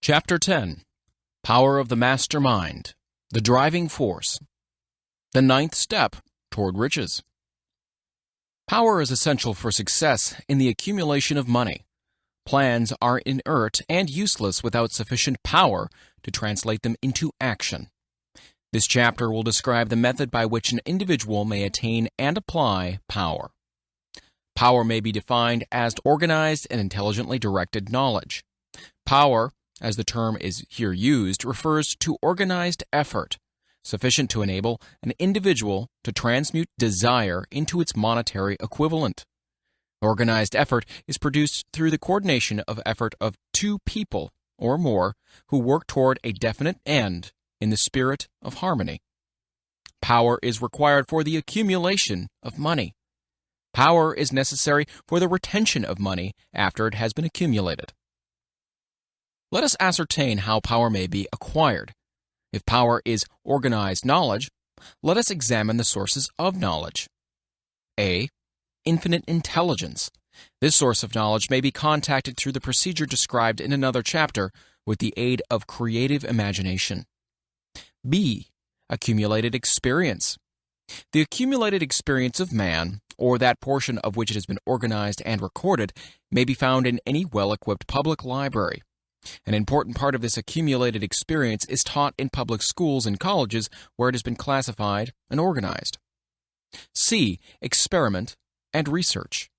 Chapter 10. Power of the Mastermind, the Driving Force. The ninth step toward riches. Power is essential for success in the accumulation of money. Plans are inert and useless without sufficient power to translate them into action. This chapter will describe the method by which an individual may attain and apply power. Power may be defined as organized and intelligently directed knowledge. Power, as the term is here used, refers to organized effort, sufficient to enable an individual to transmute desire into its monetary equivalent. Organized effort is produced through the coordination of effort of two people or more who work toward a definite end in the spirit of harmony. Power is required for the accumulation of money. Power is necessary for the retention of money after it has been accumulated. Let us ascertain how power may be acquired. If power is organized knowledge, let us examine the sources of knowledge. A. Infinite intelligence. This source of knowledge may be contacted through the procedure described in another chapter with the aid of creative imagination. B. Accumulated experience. The accumulated experience of man, or that portion of which it has been organized and recorded, may be found in any well-equipped public library. An important part of this accumulated experience is taught in public schools and colleges where it has been classified and organized. C. Experiment and research.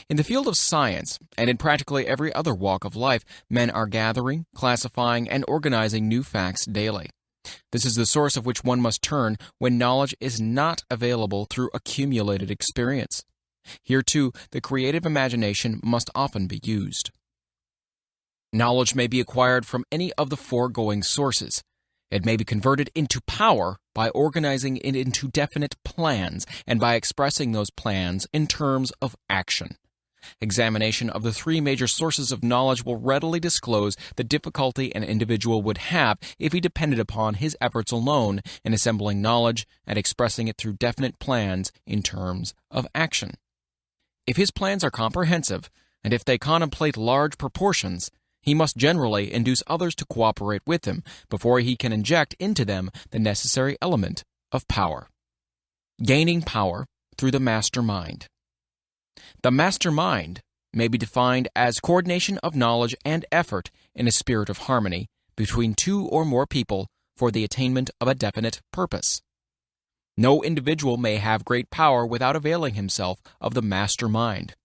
In the field of science, and in practically every other walk of life, men are gathering, classifying, and organizing new facts daily. This is the source of which one must turn when knowledge is not available through accumulated experience. Here, too, the creative imagination must often be used. Knowledge may be acquired from any of the foregoing sources. It may be converted into power by organizing it into definite plans and by expressing those plans in terms of action. Examination of the three major sources of knowledge will readily disclose the difficulty an individual would have if he depended upon his efforts alone in assembling knowledge and expressing it through definite plans in terms of action. If his plans are comprehensive, and if they contemplate large proportions, he must generally induce others to cooperate with him before he can inject into them the necessary element of power. Gaining power through the mastermind. The mastermind may be defined as coordination of knowledge and effort in a spirit of harmony between two or more people for the attainment of a definite purpose. No individual may have great power without availing himself of the mastermind.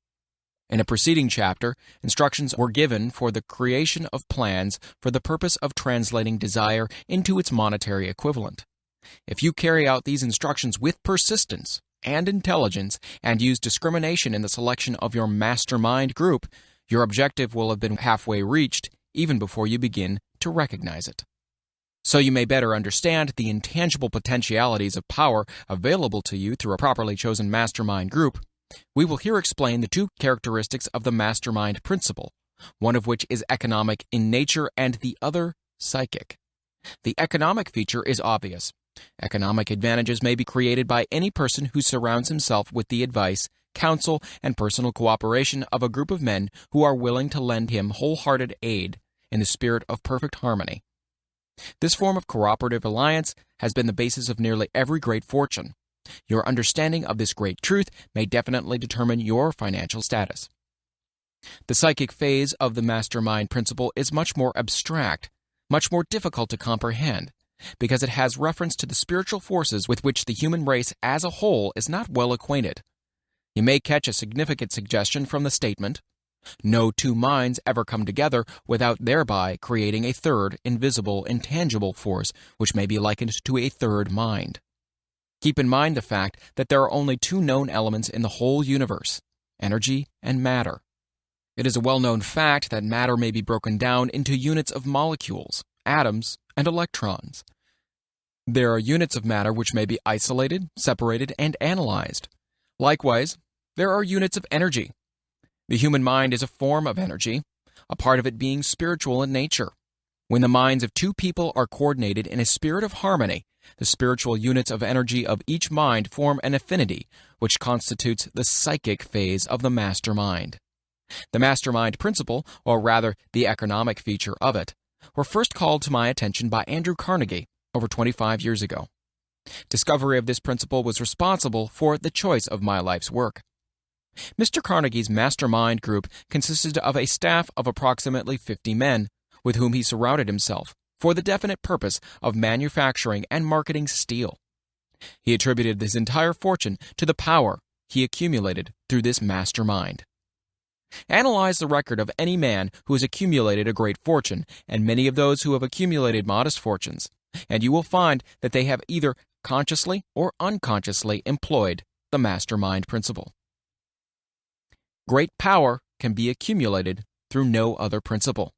In a preceding chapter, instructions were given for the creation of plans for the purpose of translating desire into its monetary equivalent. If you carry out these instructions with persistence and intelligence and use discrimination in the selection of your mastermind group, your objective will have been halfway reached even before you begin to recognize it. So you may better understand the intangible potentialities of power available to you through a properly chosen mastermind group, we will here explain the two characteristics of the mastermind principle, one of which is economic in nature and the other psychic. The economic feature is obvious. Economic advantages may be created by any person who surrounds himself with the advice, counsel, and personal cooperation of a group of men who are willing to lend him wholehearted aid in the spirit of perfect harmony. This form of cooperative alliance has been the basis of nearly every great fortune. Your understanding of this great truth may definitely determine your financial status. The psychic phase of the mastermind principle is much more abstract, much more difficult to comprehend, because it has reference to the spiritual forces with which the human race as a whole is not well acquainted. You may catch a significant suggestion from the statement, "No two minds ever come together without thereby creating a third, invisible, intangible force which may be likened to a third mind." Keep in mind the fact that there are only two known elements in the whole universe, energy and matter. It is a well-known fact that matter may be broken down into units of molecules, atoms, and electrons. There are units of matter which may be isolated, separated, and analyzed. Likewise, there are units of energy. The human mind is a form of energy, a part of it being spiritual in nature. When the minds of two people are coordinated in a spirit of harmony, the spiritual units of energy of each mind form an affinity, which constitutes the psychic phase of the mastermind. The mastermind principle, or rather the economic feature of it, were first called to my attention by Andrew Carnegie over 25 years ago. Discovery of this principle was responsible for the choice of my life's work. Mr. Carnegie's mastermind group consisted of a staff of approximately 50 men, with whom he surrounded himself for the definite purpose of manufacturing and marketing steel. He attributed his entire fortune to the power he accumulated through this mastermind. Analyze the record of any man who has accumulated a great fortune and many of those who have accumulated modest fortunes, and you will find that they have either consciously or unconsciously employed the mastermind principle. Great power can be accumulated through no other principle.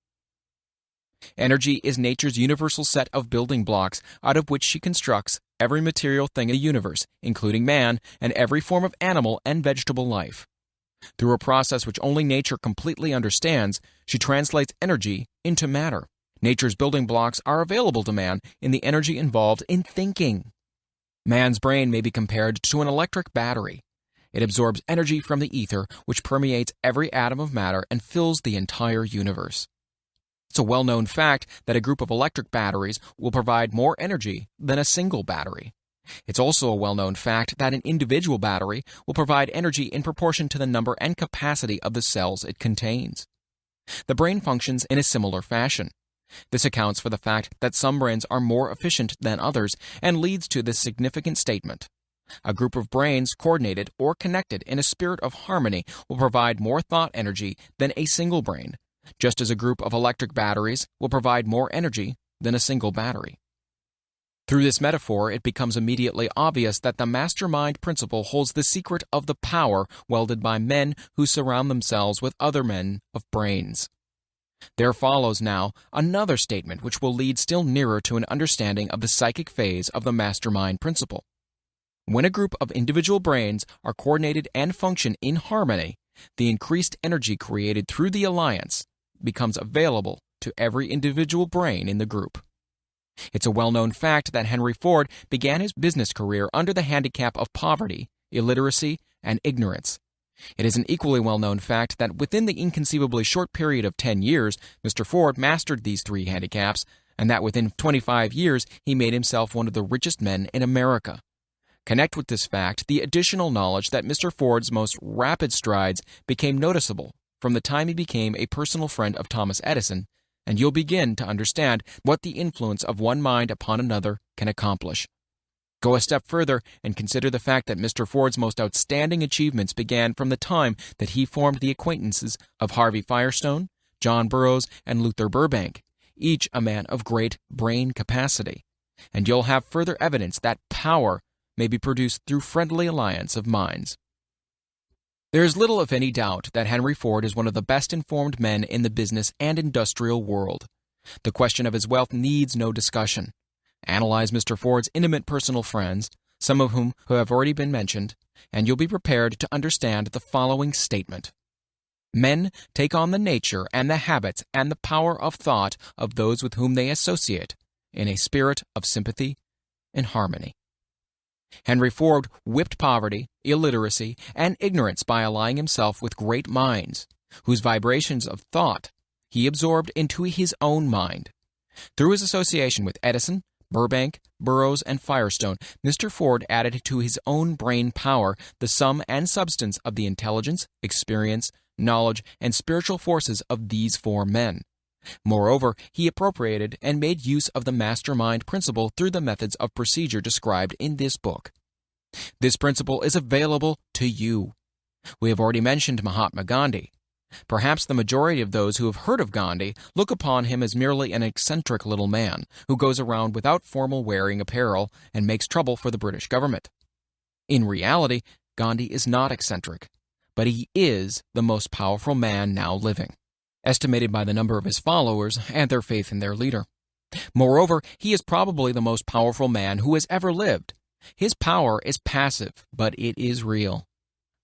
Energy is nature's universal set of building blocks out of which she constructs every material thing in the universe, including man and every form of animal and vegetable life. Through a process which only nature completely understands, she translates energy into matter. Nature's building blocks are available to man in the energy involved in thinking. Man's brain may be compared to an electric battery. It absorbs energy from the ether, which permeates every atom of matter and fills the entire universe. It's a well-known fact that a group of electric batteries will provide more energy than a single battery. It's also a well-known fact that an individual battery will provide energy in proportion to the number and capacity of the cells it contains. The brain functions in a similar fashion. This accounts for the fact that some brains are more efficient than others and leads to this significant statement. A group of brains coordinated or connected in a spirit of harmony will provide more thought energy than a single brain, just as a group of electric batteries will provide more energy than a single battery. Through this metaphor, it becomes immediately obvious that the mastermind principle holds the secret of the power welded by men who surround themselves with other men of brains. There follows now another statement which will lead still nearer to an understanding of the psychic phase of the mastermind principle. When a group of individual brains are coordinated and function in harmony, the increased energy created through the alliance becomes available to every individual brain in the group. It's a well-known fact that Henry Ford began his business career under the handicap of poverty, illiteracy, and ignorance. It is an equally well-known fact that within the inconceivably short period of 10 years, Mr. Ford mastered these three handicaps, and that within 25 years he made himself one of the richest men in America. Connect with this fact the additional knowledge that Mr. Ford's most rapid strides became noticeable from the time he became a personal friend of Thomas Edison, and you'll begin to understand what the influence of one mind upon another can accomplish. Go a step further and consider the fact that Mr. Ford's most outstanding achievements began from the time that he formed the acquaintances of Harvey Firestone, John Burroughs, and Luther Burbank, each a man of great brain capacity. And you'll have further evidence that power may be produced through friendly alliance of minds. There is little, if any, doubt that Henry Ford is one of the best-informed men in the business and industrial world. The question of his wealth needs no discussion. Analyze Mr. Ford's intimate personal friends, some of whom have already been mentioned, and you'll be prepared to understand the following statement. Men take on the nature and the habits and the power of thought of those with whom they associate, in a spirit of sympathy and harmony. Henry Ford whipped poverty, illiteracy, and ignorance by allying himself with great minds, whose vibrations of thought he absorbed into his own mind. Through his association with Edison, Burbank, Burroughs, and Firestone, Mr. Ford added to his own brain power the sum and substance of the intelligence, experience, knowledge, and spiritual forces of these four men. Moreover, he appropriated and made use of the mastermind principle through the methods of procedure described in this book. This principle is available to you. We have already mentioned Mahatma Gandhi. Perhaps the majority of those who have heard of Gandhi look upon him as merely an eccentric little man who goes around without formal wearing apparel and makes trouble for the British government. In reality, Gandhi is not eccentric, but he is the most powerful man now living, estimated by the number of his followers and their faith in their leader. Moreover, he is probably the most powerful man who has ever lived. His power is passive, but it is real.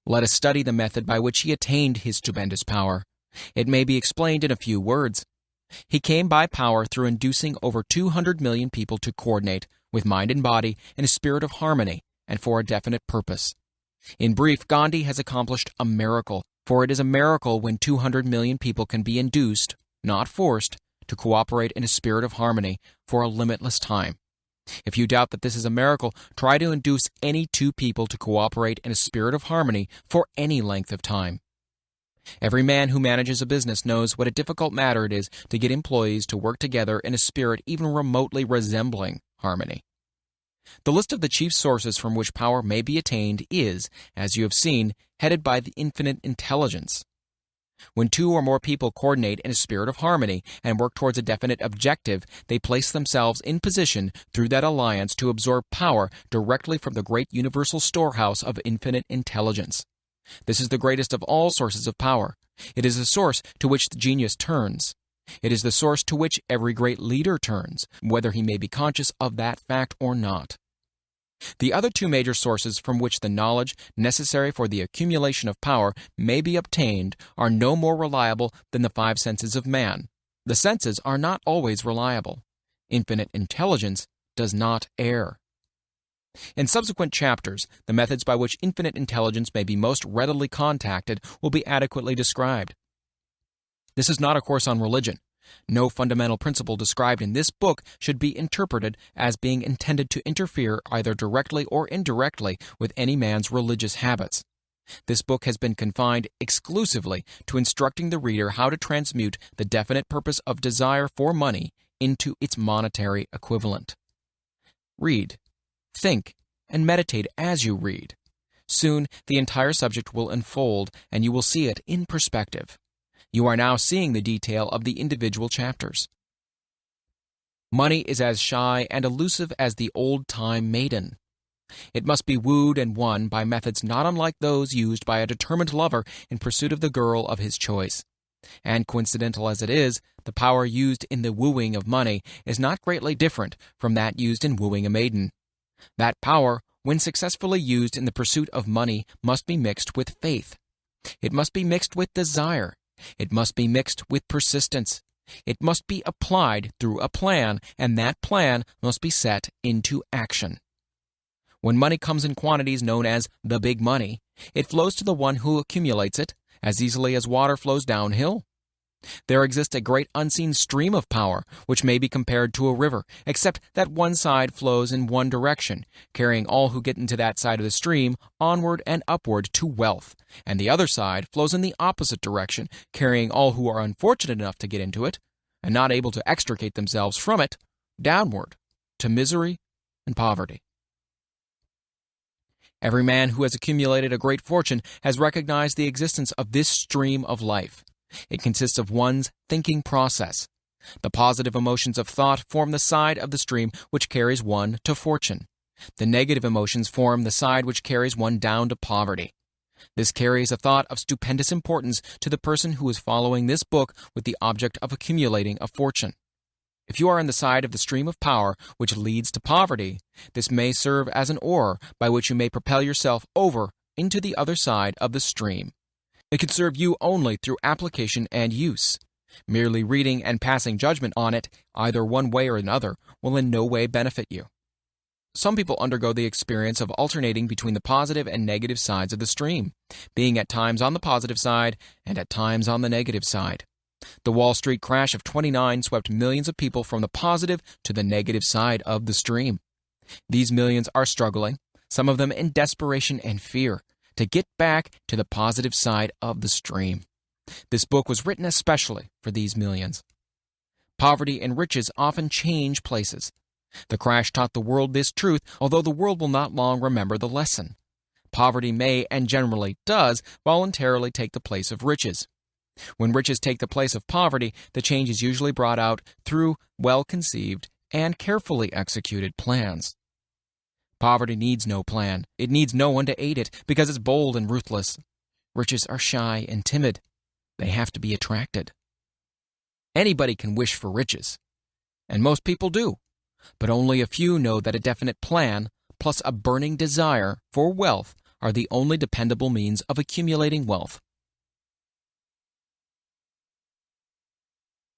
Let us study the method by which he attained his stupendous power. It may be explained in a few words. He came by power through inducing over 200 million people to coordinate, with mind and body, in a spirit of harmony and for a definite purpose. In brief, Gandhi has accomplished a miracle, for it is a miracle when 200 million people can be induced, not forced, to cooperate in a spirit of harmony for a limitless time. If you doubt that this is a miracle, try to induce any two people to cooperate in a spirit of harmony for any length of time. Every man who manages a business knows what a difficult matter it is to get employees to work together in a spirit even remotely resembling harmony. The list of the chief sources from which power may be attained is, as you have seen, headed by the infinite intelligence. When two or more people coordinate in a spirit of harmony and work towards a definite objective, they place themselves in position through that alliance to absorb power directly from the great universal storehouse of infinite intelligence. This is the greatest of all sources of power. It is the source to which the genius turns. It is the source to which every great leader turns, whether he may be conscious of that fact or not. The other two major sources from which the knowledge necessary for the accumulation of power may be obtained are no more reliable than the five senses of man. The senses are not always reliable. Infinite intelligence does not err. In subsequent chapters, the methods by which infinite intelligence may be most readily contacted will be adequately described. This is not a course on religion. No fundamental principle described in this book should be interpreted as being intended to interfere either directly or indirectly with any man's religious habits. This book has been confined exclusively to instructing the reader how to transmute the definite purpose of desire for money into its monetary equivalent. Read, think, and meditate as you read. Soon, the entire subject will unfold, and you will see it in perspective. You are now seeing the detail of the individual chapters. Money is as shy and elusive as the old-time maiden. It must be wooed and won by methods not unlike those used by a determined lover in pursuit of the girl of his choice. And coincidental as it is, the power used in the wooing of money is not greatly different from that used in wooing a maiden. That power, when successfully used in the pursuit of money, must be mixed with faith. It must be mixed with desire. It must be mixed with persistence. It must be applied through a plan, and that plan must be set into action. When money comes in quantities known as the big money, it flows to the one who accumulates it as easily as water flows downhill. There exists a great unseen stream of power, which may be compared to a river, except that one side flows in one direction, carrying all who get into that side of the stream onward and upward to wealth, and the other side flows in the opposite direction, carrying all who are unfortunate enough to get into it, and not able to extricate themselves from it, downward, to misery and poverty. Every man who has accumulated a great fortune has recognized the existence of this stream of life. It consists of one's thinking process. The positive emotions of thought form the side of the stream which carries one to fortune. The negative emotions form the side which carries one down to poverty. This carries a thought of stupendous importance to the person who is following this book with the object of accumulating a fortune. If you are on the side of the stream of power which leads to poverty, this may serve as an oar by which you may propel yourself over into the other side of the stream. It can serve you only through application and use. Merely reading and passing judgment on it, either one way or another, will in no way benefit you. Some people undergo the experience of alternating between the positive and negative sides of the stream, being at times on the positive side and at times on the negative side. The Wall Street crash of '29 swept millions of people from the positive to the negative side of the stream. These millions are struggling, some of them in desperation and fear, to get back to the positive side of the stream. This book was written especially for these millions. Poverty and riches often change places. The crash taught the world this truth, although the world will not long remember the lesson. Poverty may, and generally does, voluntarily take the place of riches. When riches take the place of poverty, the change is usually brought out through well-conceived and carefully executed plans. Poverty needs no plan. It needs no one to aid it because it's bold and ruthless. Riches are shy and timid. They have to be attracted. Anybody can wish for riches, and most people do, but only a few know that a definite plan plus a burning desire for wealth are the only dependable means of accumulating wealth.